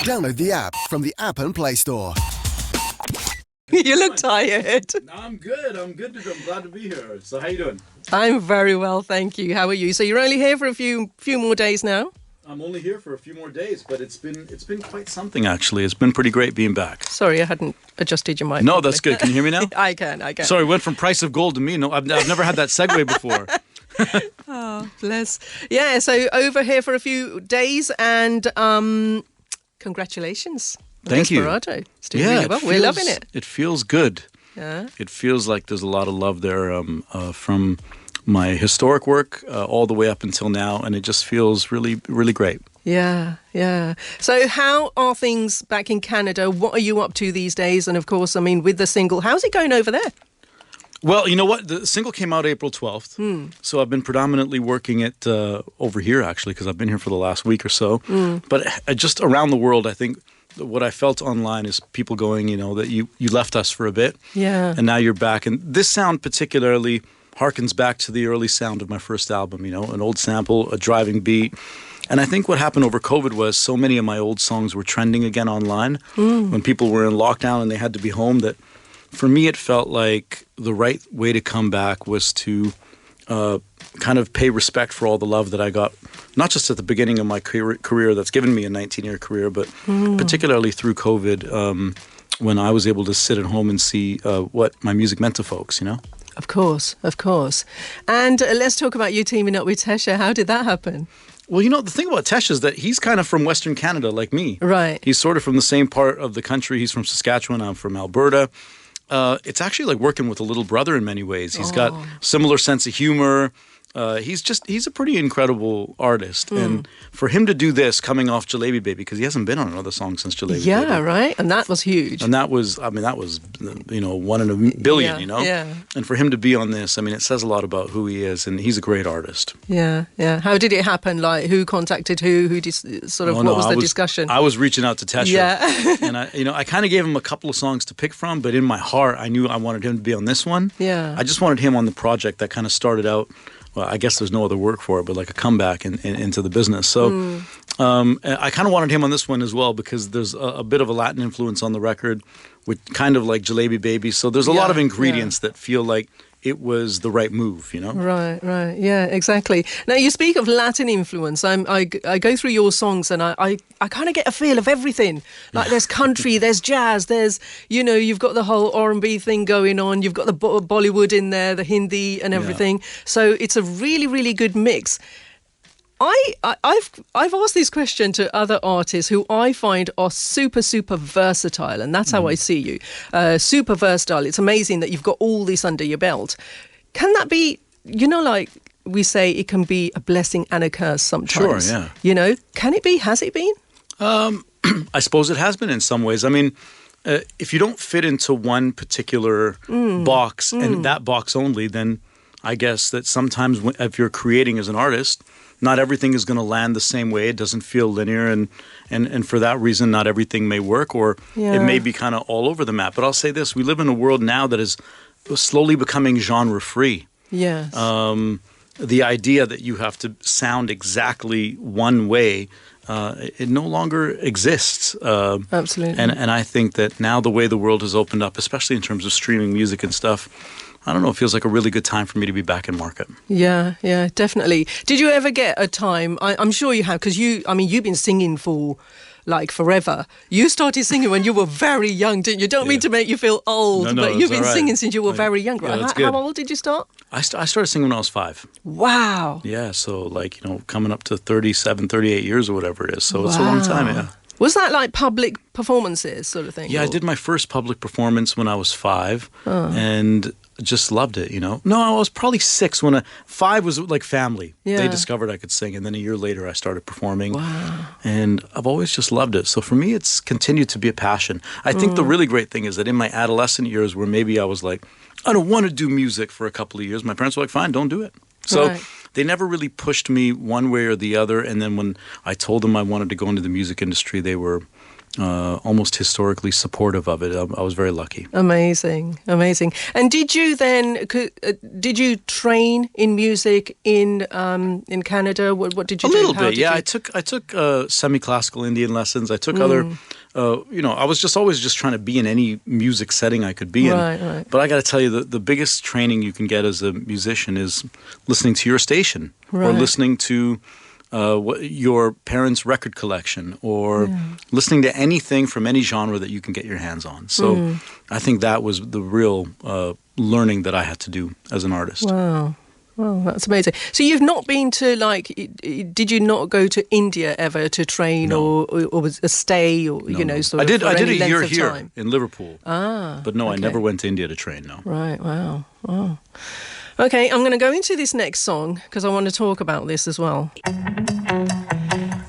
Download the app from the App and Play Store. You look tired. No, I'm good. I'm glad to be here. So how you doing? I'm very well, thank you. How are you? So you're only here for a few more days now? I'm only here for a few more days, but it's been quite something, actually. It's been pretty great being back. Sorry, I hadn't adjusted your mic. No, properly. that's good. Can you hear me now? I can. Sorry, went from Price of Gold to me. No, I've never had that segue before. Oh, bless. Yeah, so over here for a few days and congratulations. Thank you. Desperado. It's doing really well. We're loving it. It feels good. Yeah. It feels like there's a lot of love there from my historic work all the way up until now, and it just feels really, really great. Yeah. So how are things back in Canada? What are you up to these days? And of course, I mean, with the single, how's it going over there? Well, you know what? The single came out April 12th, so I've been predominantly working it over here, actually, because I've been here for the last week or so. But just around the world, I think what I felt online is people going, that you left us for a bit, and now you're back. And this sound particularly harkens back to the early sound of my first album, an old sample, a driving beat. And I think what happened over COVID was so many of my old songs were trending again online when people were in lockdown and they had to be home, that for me it felt like the right way to come back was to kind of pay respect for all the love that I got, not just at the beginning of my career that's given me a 19-year career, but particularly through COVID, when I was able to sit at home and see what my music meant to folks, Of course. And let's talk about you teaming up with Tesher. How did that happen? Well, the thing about Tesher is that he's kind of from Western Canada, like me. Right. He's sort of from the same part of the country. He's from Saskatchewan. I'm from Alberta. It's actually like working with a little brother in many ways. He's got similar sense of humor. He's a pretty incredible artist. And for him to do this coming off Jalebi Baby, because he hasn't been on another song since Jalebi Baby. Yeah, right. And that was huge. And that was 1 in a billion, Yeah. And for him to be on this, it says a lot about who he is, and he's a great artist. Yeah. How did it happen? Like, who contacted who? What was the discussion? I was reaching out to Tesher. Yeah. And I kind of gave him a couple of songs to pick from, but in my heart, I knew I wanted him to be on this one. Yeah. I just wanted him on the project that kind of started out, well, I guess there's no other word for it, but like a comeback into the business. So I kind of wanted him on this one as well, because there's a bit of a Latin influence on the record, with kind of like Jalebi Baby. So there's a lot of ingredients that feel like it was the right move, Right. Yeah, exactly. Now, you speak of Latin influence. I go through your songs and I kind of get a feel of everything. Like there's country, there's jazz, there's, you've got the whole R&B thing going on. You've got the Bollywood in there, the Hindi and everything. So it's a really, really good mix. I've asked this question to other artists who I find are super, super versatile, and that's how I see you. Super versatile. It's amazing that you've got all this under your belt. Can that be, like we say, it can be a blessing and a curse sometimes? Sure, yeah. Can it be? Has it been? I suppose it has been in some ways. If you don't fit into one particular box and that box only, then I guess that sometimes if you're creating as an artist, not everything is going to land the same way. It doesn't feel linear, and for that reason, not everything may work, or it may be kind of all over the map. But I'll say this: we live in a world now that is slowly becoming genre-free. Yes. The idea that you have to sound exactly one way, it no longer exists. Absolutely. And I think that now the way the world has opened up, especially in terms of streaming music and stuff, I don't know, it feels like a really good time for me to be back in market. Yeah, definitely. Did you ever get a time, I'm sure you have, because you've been singing for like forever. You started singing when you were very young, didn't you? Don't mean to make you feel old, but you've been singing since you were very young. Yeah, how old did you start? I started singing when I was 5. Wow. Yeah, so coming up to 37, 38 years or whatever it is. So it's a long time, yeah. Was that like public performances sort of thing? Yeah, I did my first public performance when I was 5, and just loved it, No, I was probably 6 when 5 was like family. Yeah. They discovered I could sing, and then a year later I started performing. Wow. And I've always just loved it. So for me, it's continued to be a passion. I think the really great thing is that in my adolescent years, where maybe I was like, I don't want to do music for a couple of years, my parents were like, fine, don't do it. So they never really pushed me one way or the other. And then when I told them I wanted to go into the music industry, they were almost historically supportive of it. I was very lucky. Amazing. And did you train in music in Canada? What did you do? A little bit, yeah. I took semi-classical Indian lessons. I took other. I was always trying to be in any music setting I could be in. Right. But I got to tell you, the biggest training you can get as a musician is listening to your station or listening to your parents' record collection or listening to anything from any genre that you can get your hands on. So I think that was the real learning that I had to do as an artist. Wow. Well, that's amazing. So you've not been to, did you not go to India ever to train or was a stay or, No. sort I of did a year of here time? in Liverpool. But no, okay. I never went to India to train, no. Right, wow. Okay, I'm going to go into this next song because I want to talk about this as well. And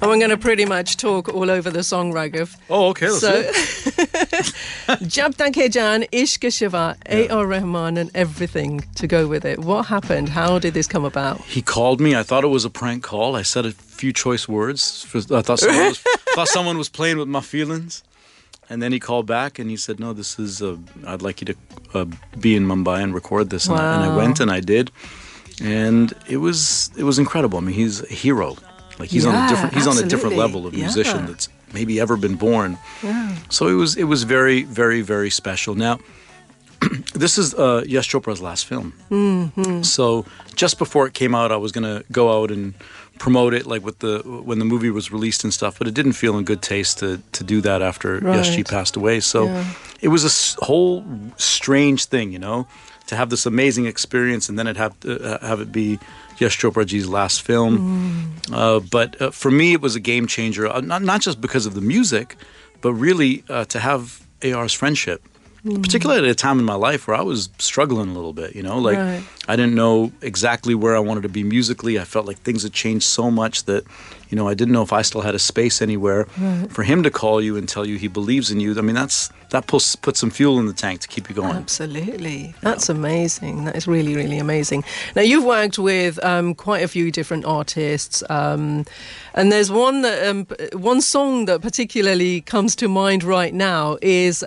I'm going to pretty much talk all over the song, Raghav. Oh, okay, let's do it. Jab Tak Hai Jaan, Ishq Shiva, A.R. Rahman and everything to go with it. What happened? How did this come about? He called me. I thought it was a prank call. I said a few choice words. I thought someone was playing with my feelings. And then he called back and he said, no, this is, I'd like you to be in Mumbai and record this. And, and I went and I did. And it was incredible. I mean, he's a hero. Like he's on a different level of musician that's maybe ever been born. Yeah. So it was very, very, very special. Now, this is Yash Chopra's last film. Mm-hmm. So just before it came out, I was going to go out and promote it, like when the movie was released and stuff. But it didn't feel in good taste to do that after Yashji passed away. So it was a whole strange thing, to have this amazing experience and then have it be Yash Chopraji's last film. But for me, it was a game changer, not just because of the music, but really to have AR's friendship. Particularly at a time in my life where I was struggling a little bit, I didn't know exactly where I wanted to be musically. I felt like things had changed so much that, I didn't know if I still had a space anywhere. For him to call you and tell you he believes in you, I mean, that puts some fuel in the tank to keep you going. Absolutely. That's amazing. That is really, really amazing. Now, you've worked with quite a few different artists, and there's one song that particularly comes to mind right now is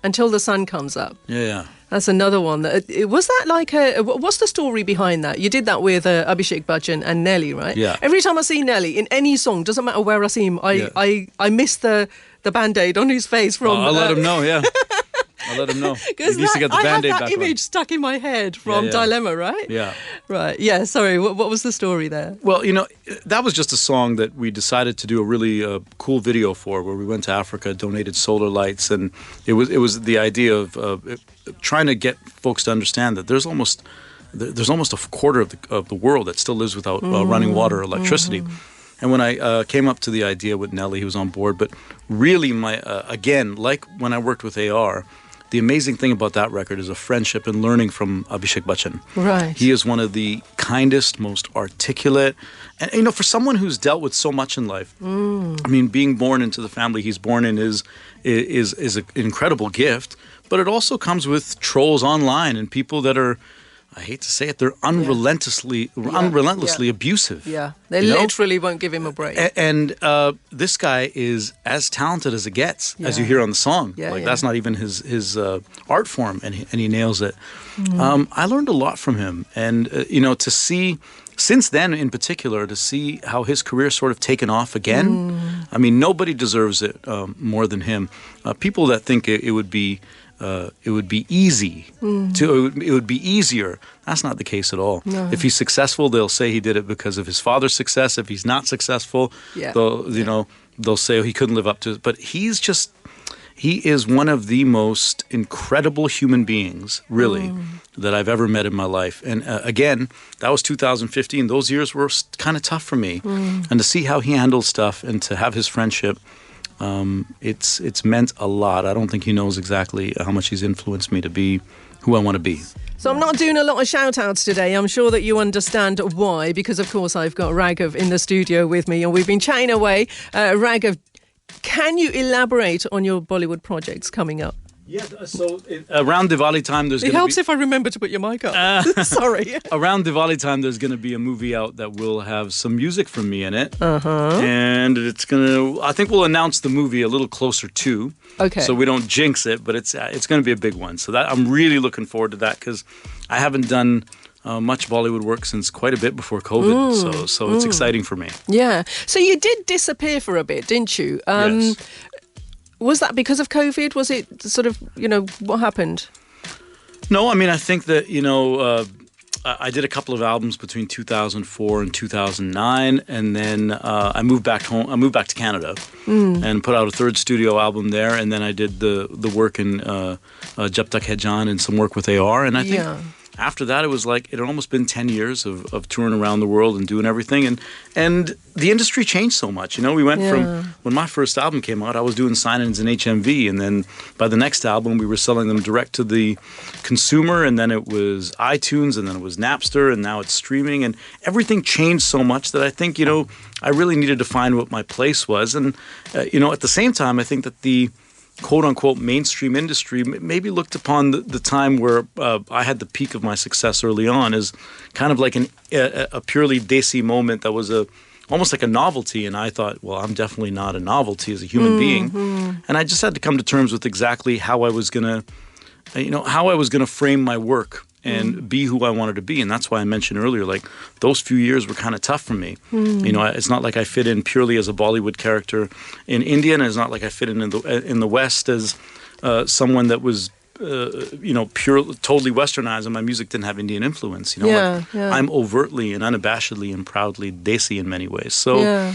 Until the Sun Comes Up. Yeah. That's another one. Was that what's the story behind that? You did that with Abhishek Bachchan and Nelly, right? Yeah. Every time I see Nelly in any song, doesn't matter where I see him, I miss the Band-Aid on his face from... I'll let him know, yeah. I'll let him know. He needs to get the Band-Aid back on. I have that image stuck in my head from Dilemma, right? Yeah. Right. Yeah, sorry. What was the story there? Well, that was just a song that we decided to do a really cool video for, where we went to Africa, donated solar lights, and it was the idea of trying to get folks to understand that there's almost a quarter of the world that still lives without running water or electricity. And when I came up to the idea with Nelly, he was on board. But really, again, like when I worked with AR, the amazing thing about that record is a friendship and learning from Abhishek Bachchan. Right. He is one of the kindest, most articulate, and for someone who's dealt with so much in life. I mean, being born into the family he's born in is an incredible gift, but it also comes with trolls online and people that are, I hate to say it, they're unrelentlessly abusive. Yeah, they literally won't give him a break. And this guy is as talented as it gets, as you hear on the song. That's not even his art form, and he nails it. I learned a lot from him, and to see, since then in particular, to see how his career sort of taken off again. I mean, nobody deserves it more than him. People that think it would be easy it would be easier. That's not the case at all. No. If he's successful, they'll say he did it because of his father's success. If he's not successful, they'll say he couldn't live up to it. But he is one of the most incredible human beings, really, that I've ever met in my life. And again, that was 2015. Those years were kind of tough for me. And to see how he handled stuff and to have his friendship, it's meant a lot. I don't think he knows exactly how much he's influenced me to be who I want to be. So I'm not doing a lot of shout-outs today. I'm sure that you understand why, because, of course, I've got Raghav in the studio with me, and we've been chatting away. Raghav, can you elaborate on your Bollywood projects coming up? Yeah, so around Diwali time, there's It helps if I remember to put your mic up. Sorry. Around Diwali time, there's going to be a movie out that will have some music from me in it. And I think we'll announce the movie a little closer to. Okay. So we don't jinx it, but it's going to be a big one. So that I'm really looking forward to that because I haven't done much Bollywood work since quite a bit before COVID. So it's exciting for me. Yeah. So you did disappear for a bit, didn't you? Yes. Was that because of COVID? Was it sort of, what happened? No, I mean, I think that, I did a couple of albums between 2004 and 2009, and then I moved back home. I moved back to Canada and put out a third studio album there, and then I did the work in Jab Tak Hai Jaan and some work with AR, and I think after that it was like it had almost been 10 years of touring around the world and doing everything, and the industry changed so much. We went from when my first album came out, I was doing sign-ins in HMV, and then by the next album we were selling them direct to the consumer, and then it was iTunes, and then it was Napster, and now it's streaming, and everything changed so much that I think I really needed to find what my place was, and at the same time I think that the quote-unquote mainstream industry maybe looked upon the time where I had the peak of my success early on as kind of like a purely desi moment that was almost like a novelty, and I thought, well, I'm definitely not a novelty as a human being, and I just had to come to terms with exactly how I was gonna frame my work and be who I wanted to be. And that's why I mentioned earlier, like, those few years were kind of tough for me. It's not like I fit in purely as a Bollywood character in India, and it's not like I fit in the West as someone that was, totally Westernized, and my music didn't have Indian influence. I'm overtly and unabashedly and proudly Desi in many ways. So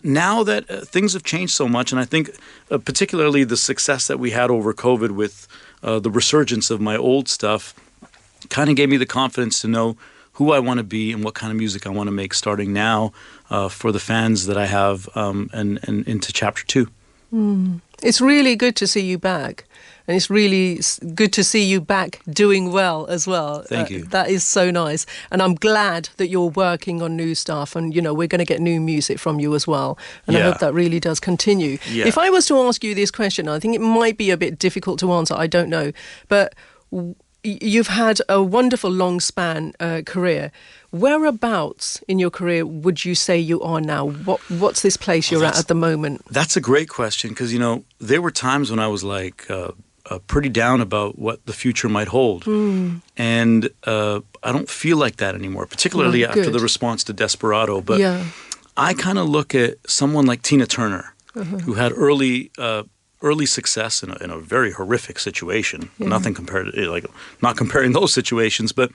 now that things have changed so much, and I think particularly the success that we had over COVID with the resurgence of my old stuff, kind of gave me the confidence to know who I want to be and what kind of music I want to make starting now for the fans that I have and into Chapter 2. It's really good to see you back. And it's really good to see you back doing well as well. Thank you. That is so nice. And I'm glad that you're working on new stuff. And, we're going to get new music from you as well. And I hope that really does continue. Yeah. If I was to ask you this question, I think it might be a bit difficult to answer. I don't know. But you've had a wonderful long span career. Whereabouts in your career would you say you are now? What's this place you're at the moment? That's a great question because, there were times when I was like pretty down about what the future might hold. And I don't feel like that anymore, particularly after the response to Desperado. But I kind of look at someone like Tina Turner, who had early success in a very horrific situation. Nothing compared to, not comparing those situations, but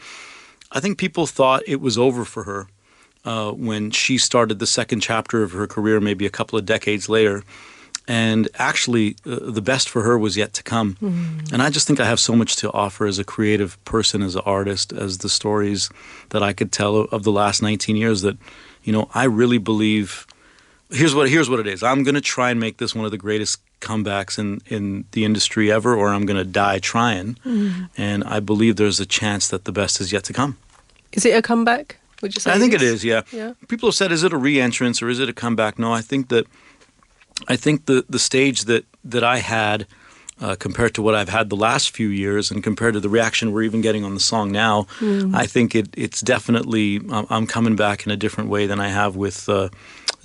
I think people thought it was over for her when she started the second chapter of her career, maybe a couple of decades later. And actually, the best for her was yet to come. And I just think I have so much to offer as a creative person, as an artist, as the stories that I could tell of the last 19 years that, I really believe. Here's what it is. I'm going to try and make this one of the greatest comebacks in the industry ever, or I'm going to die trying. And I believe there's a chance that the best is yet to come. Is it a comeback, would you say? I think it is, yeah. People have said, is it a re-entrance or is it a comeback? No, I think the stage that I had compared to what I've had the last few years and compared to the reaction we're even getting on the song now, I think it's definitely, I'm coming back in a different way than I have with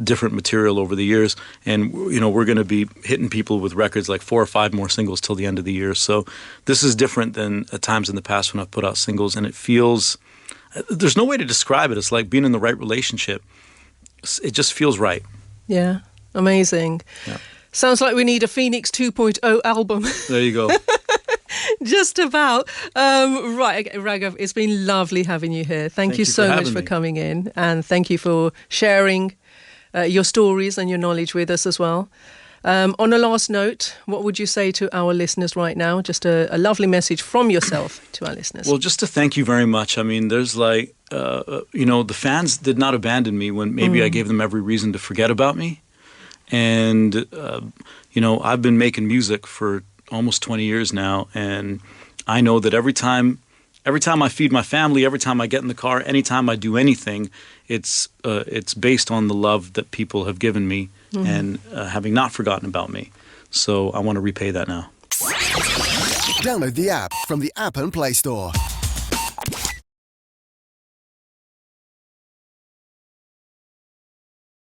different material over the years. And, we're going to be hitting people with records like 4 or 5 more singles till the end of the year. So this is different than at times in the past when I've put out singles, and it feels, there's no way to describe it. It's like being in the right relationship. It just feels right. Yeah. Amazing. Yeah. Sounds like we need a Phoenix 2.0 album. There you go. Just about. Right, Raghav, it's been lovely having you here. Thank you so much for coming in, and thank you for sharing your stories and your knowledge with us as well. On a last note, what would you say to our listeners right now? Just a lovely message from yourself to our listeners. Well, just to thank you very much. I mean, there's the fans did not abandon me when maybe I gave them every reason to forget about me. And, I've been making music for almost 20 years now, and I know that every time I feed my family, every time I get in the car, anytime I do anything, it's based on the love that people have given me and having not forgotten about me. So I want to repay that now. Download the app from the App and Play Store.